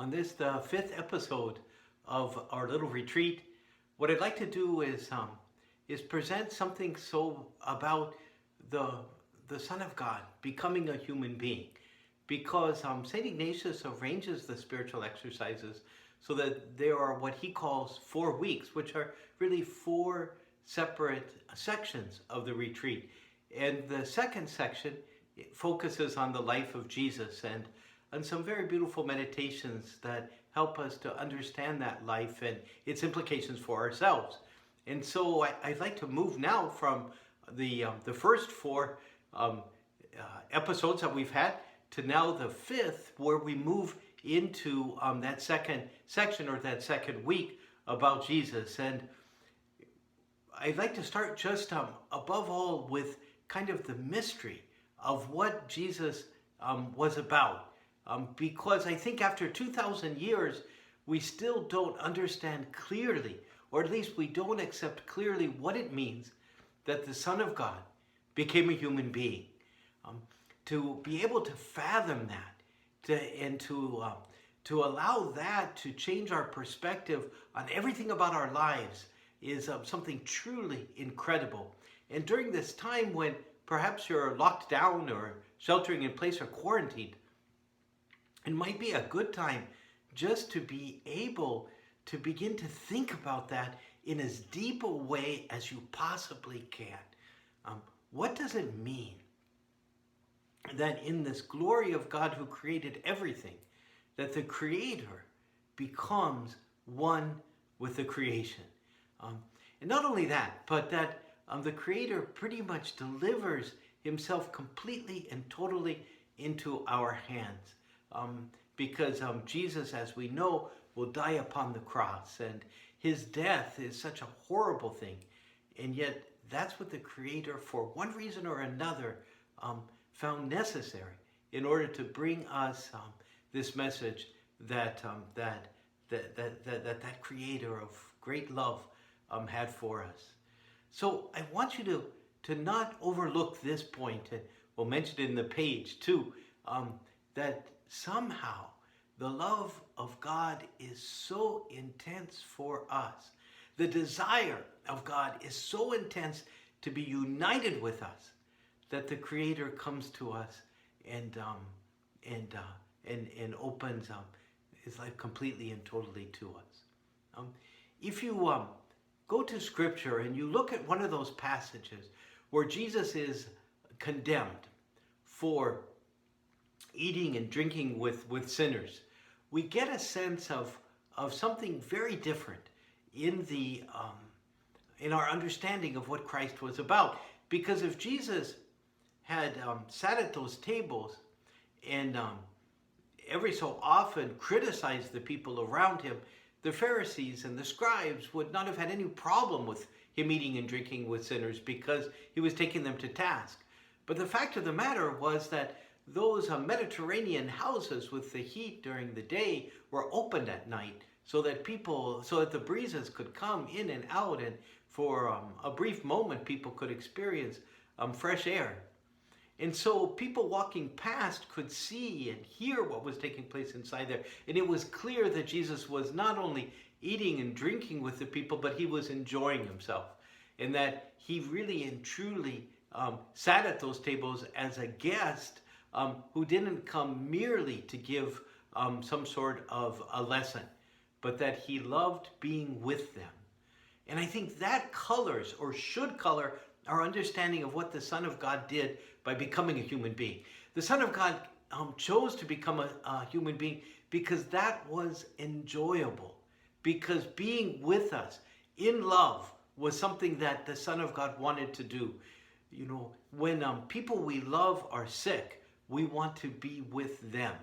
On this, the fifth episode of our little retreat, what I'd like to do is present something about the Son of God becoming a human being, because Saint Ignatius arranges the spiritual exercises so that there are what he calls 4 weeks, which are really 4 separate sections of the retreat. And the second section focuses on the life of Jesus and some very beautiful meditations that help us to understand that life and its implications for ourselves. And so I'd like to move now from the first 4 episodes that we've had to now the 5th, where we move into that second section, or that second week, about Jesus. And I'd like to start just above all with kind of the mystery of what Jesus was about. Because I think after 2,000 years, we still don't understand clearly, or at least we don't accept clearly what it means that the Son of God became a human being. To be able to fathom that, and to allow that to change our perspective on everything about our lives is something truly incredible. And during this time when perhaps you're locked down or sheltering in place or quarantined, it might be a good time just to be able to begin to think about that in as deep a way as you possibly can. What does it mean that in this glory of God who created everything, that the Creator becomes one with the creation? And not only that, but that the Creator pretty much delivers himself completely and totally into our hands. Because Jesus, as we know, will die upon the cross, and his death is such a horrible thing. And yet that's what the Creator, for one reason or another, found necessary in order to bring us this message that that Creator of great love had for us. So I want you to not overlook this point, and we'll mention it in the page too, that somehow the love of God is so intense for us. The desire of God is so intense to be united with us, that the Creator comes to us and opens his life completely and totally to us. If you go to Scripture and you look at one of those passages where Jesus is condemned for eating and drinking with sinners, we get a sense of something very different in our understanding of what Christ was about. Because if Jesus had sat at those tables and every so often criticized the people around him, the Pharisees and the scribes would not have had any problem with him eating and drinking with sinners, because he was taking them to task. But the fact of the matter was that those Mediterranean houses with the heat during the day were opened at night, so that the breezes could come in and out, and for a brief moment people could experience fresh air. And so people walking past could see and hear what was taking place inside there. And it was clear that Jesus was not only eating and drinking with the people, but he was enjoying himself. And that he really and truly sat at those tables as a guest who didn't come merely to give some sort of a lesson, but that he loved being with them. And I think that colors, or should color, our understanding of what the Son of God did by becoming a human being. The Son of God chose to become a human being because that was enjoyable. Because being with us in love was something that the Son of God wanted to do. You know, when people we love are sick, we want to be with them.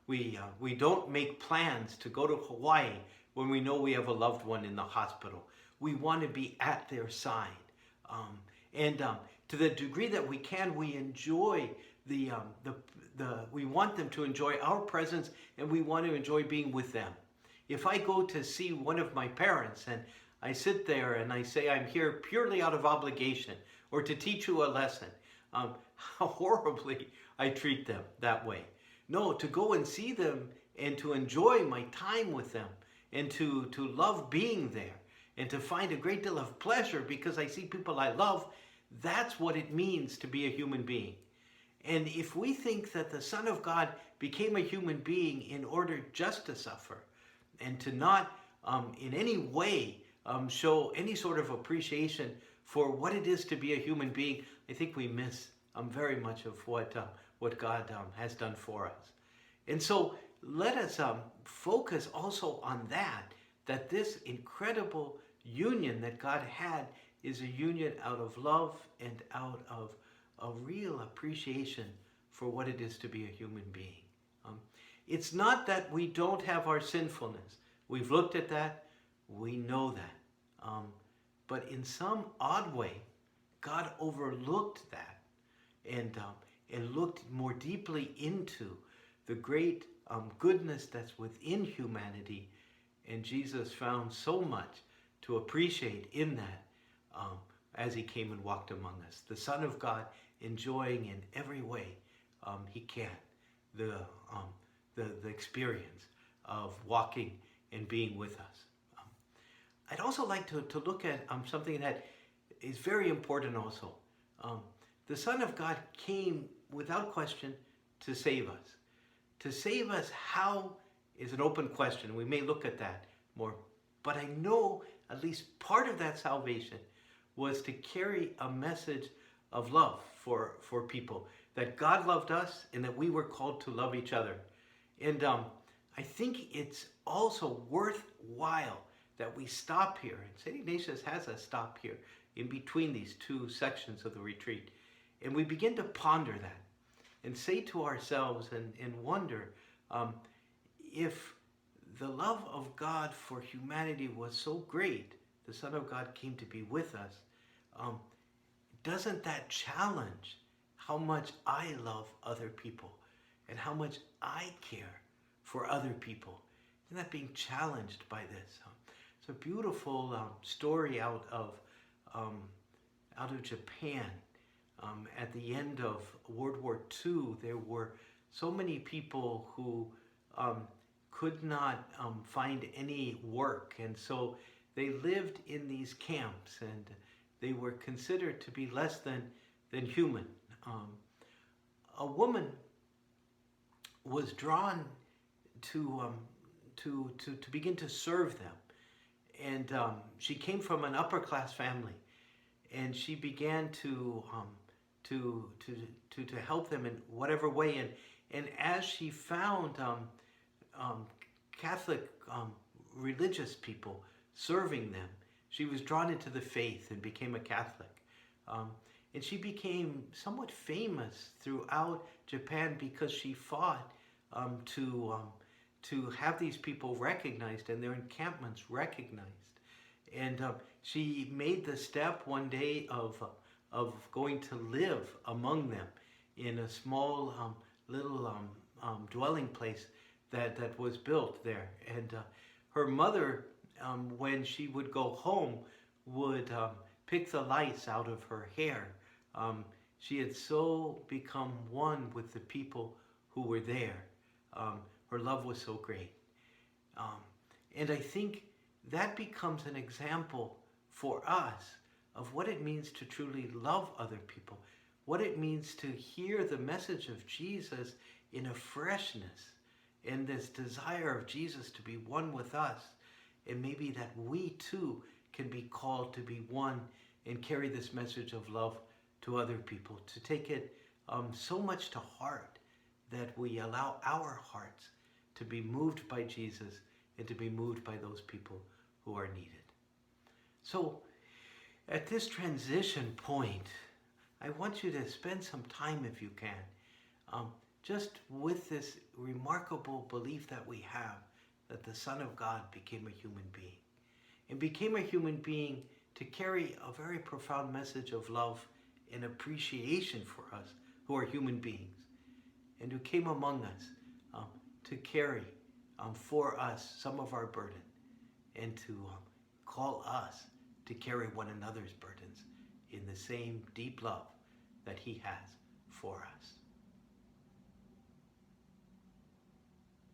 We don't make plans to go to Hawaii when we know we have a loved one in the hospital. We want to be at their side. And to the degree that we can, we enjoy we want them to enjoy our presence, and we want to enjoy being with them. If I go to see one of my parents and I sit there and I say, I'm here purely out of obligation or to teach you a lesson, how horribly I treat them that way. No, to go and see them and to enjoy my time with them, and to love being there, and to find a great deal of pleasure because I see people I love. That's what it means to be a human being. And if we think that the Son of God became a human being in order just to suffer and to not in any way show any sort of appreciation for what it is to be a human being, I think we miss very much of what God has done for us. And so let us focus also on that this incredible union that God had is a union out of love and out of a real appreciation for what it is to be a human being. It's not that we don't have our sinfulness. We've looked at that. We know that. But in some odd way, God overlooked that and looked more deeply into the great goodness that's within humanity. And Jesus found so much to appreciate in that as he came and walked among us. The Son of God enjoying in every way he can the experience of walking and being with us. I'd also like to look at something that is very important also. The Son of God came without question to save us. To save us how is an open question. We may look at that more. But I know at least part of that salvation was to carry a message of love for people. That God loved us and that we were called to love each other. And I think it's also worthwhile that we stop here. And St. Ignatius has us stop here in between these two sections of the retreat. And we begin to ponder that and say to ourselves and wonder if the love of God for humanity was so great, the Son of God came to be with us, doesn't that challenge how much I love other people and how much I care for other people? Isn't that being challenged by this? It's a beautiful story out of Japan. At the end of World War II, there were so many people who could not find any work, and so they lived in these camps, and they were considered to be less than human. A woman was drawn to begin to serve them, and she came from an upper class family, and she began to help them in whatever way, and as she found Catholic religious people serving them, she was drawn into the faith and became a Catholic. And she became somewhat famous throughout Japan because she fought to have these people recognized and their encampments recognized. And she made the step one day of going to live among them in a small little dwelling place that was built there. And her mother, when she would go home, would pick the lice out of her hair. She had so become one with the people who were there. Her love was so great. And I think that becomes an example for us of what it means to truly love other people, what it means to hear the message of Jesus in a freshness, and this desire of Jesus to be one with us, and maybe that we too can be called to be one and carry this message of love to other people, to take it so much to heart that we allow our hearts to be moved by Jesus and to be moved by those people who are needed. So at this transition point, I want you to spend some time, if you can, just with this remarkable belief that we have that the Son of God became a human being, and became a human being to carry a very profound message of love and appreciation for us who are human beings, and who came among us to carry for us some of our burden, and to call us to carry one another's burdens in the same deep love that he has for us.